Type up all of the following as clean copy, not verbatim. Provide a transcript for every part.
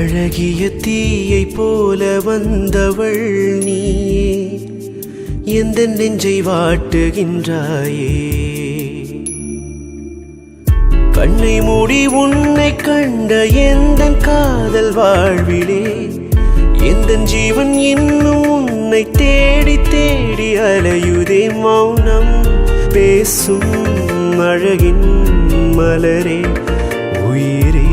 அழகிய தீயை போல வந்தவள் நீயே, எந்த நெஞ்சை வாட்டுகின்றாயே. கண்ணை மூடி உன்னை கண்ட எந்த காதல் வாழ்விலே, எந்த ஜீவன் இன்னும் உன்னை தேடி தேடி அலையுதே. மௌனம் பேசும் அழகின் மலரே உயிரே.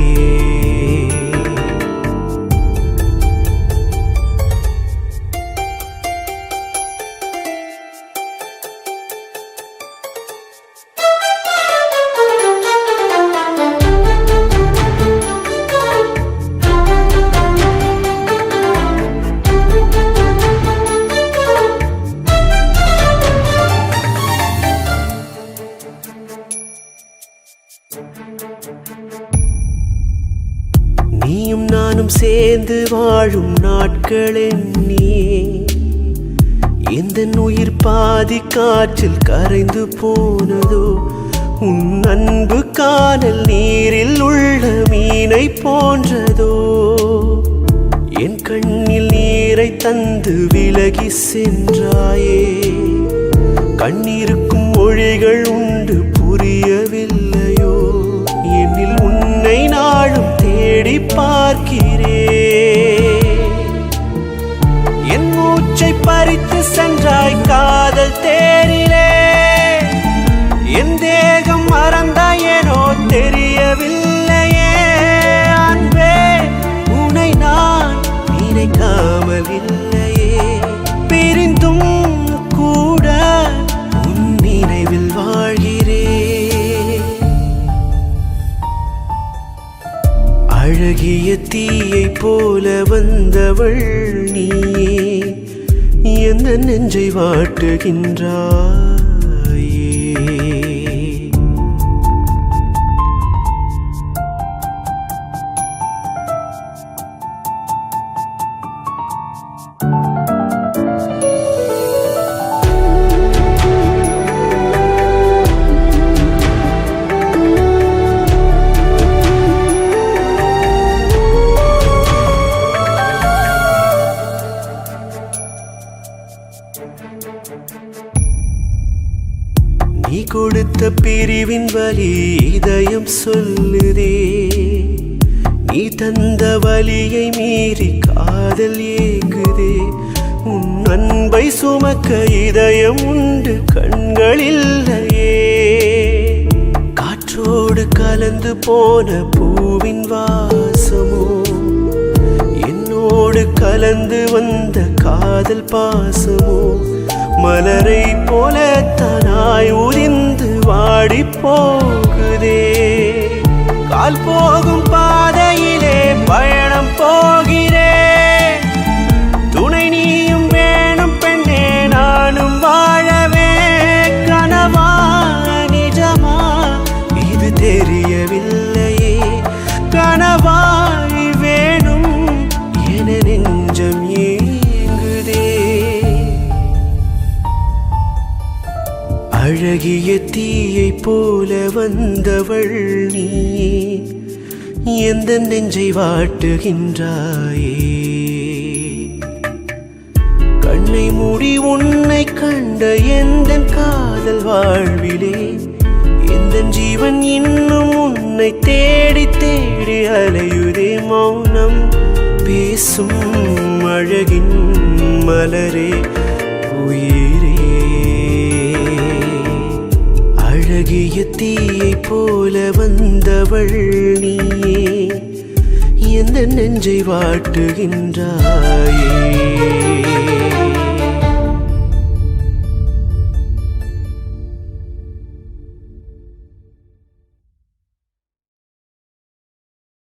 நீயும் நானும் சேர்ந்து வாழும் நாட்கள் எண்ணியே, எந்த உயிர் பாதி காற்றில் கரைந்து போனதோ. உன் அன்பு கானல் நீரில் உள்ள மீனை போன்றதோ. என் கண்ணில் நீரை தந்து விலகி சென்றாயே. கண்ணீருக்கும் மொழிகள் உண்டு புரியவில்லையோ. என்னில் உன்னை நாளும் தேடி பார்க்கிறேன். என் மூச்சை பறித்து சென்றாய் காதல் தேரிலே. என் தேகம் மறந்தாயேனோ தெரியவில்லையே. அன்பே உன்னை நான் நினைக்காமல் இல்லையே. பிரிந்தும் கூட உன் நினைவில் வாழ்கிறேன். அழகிய தீயை போல வந்தவள் நீயே, எந்த நெஞ்சை வாட்டுகின்றாயே. நீ கொடுத்த பிரிவின் வலி இதயம் சொல்லுதே. நீ தந்த வலியை மீறி காதல் ஏங்குதே. உன் அன்பை சுமக்க இதயம் உண்டு கண்கள் இல்லையே. காற்றோடு கலந்து போன பூவின் வாசமோ, என்னோடு கலந்து வந்த காதல் பாசமோ. மலரை போல தானாய் உதிர்ந்து வாடி போகுதே. கால் போகும் பாதையிலே பயணம் போகிறேன். துணை நீயும் வேணும் பெண்ணே, நானும் வாழவே. கனவா நிஜமா இது தெரியவில்லையே. கனவாய் வேணும் என நெஞ்சம் ஏங்குதே. அழகிய தீயை போல வந்தவள் நீயே, எந்த நெஞ்சை வாட்டுகின்றாயே. கண்ணை மூடி உன்னை கண்ட எந்த காதல் வாழ்விலே, எந்த ஜீவன் இன்னும் உன்னை தேடி தேடி அலையுதே. மௌனம் பேசும் அழகின் மலரே உயிரே. அழகிய தீயை போல வந்தவள் நீயே, எந்த நெஞ்சை வாட்டுகின்றாயே.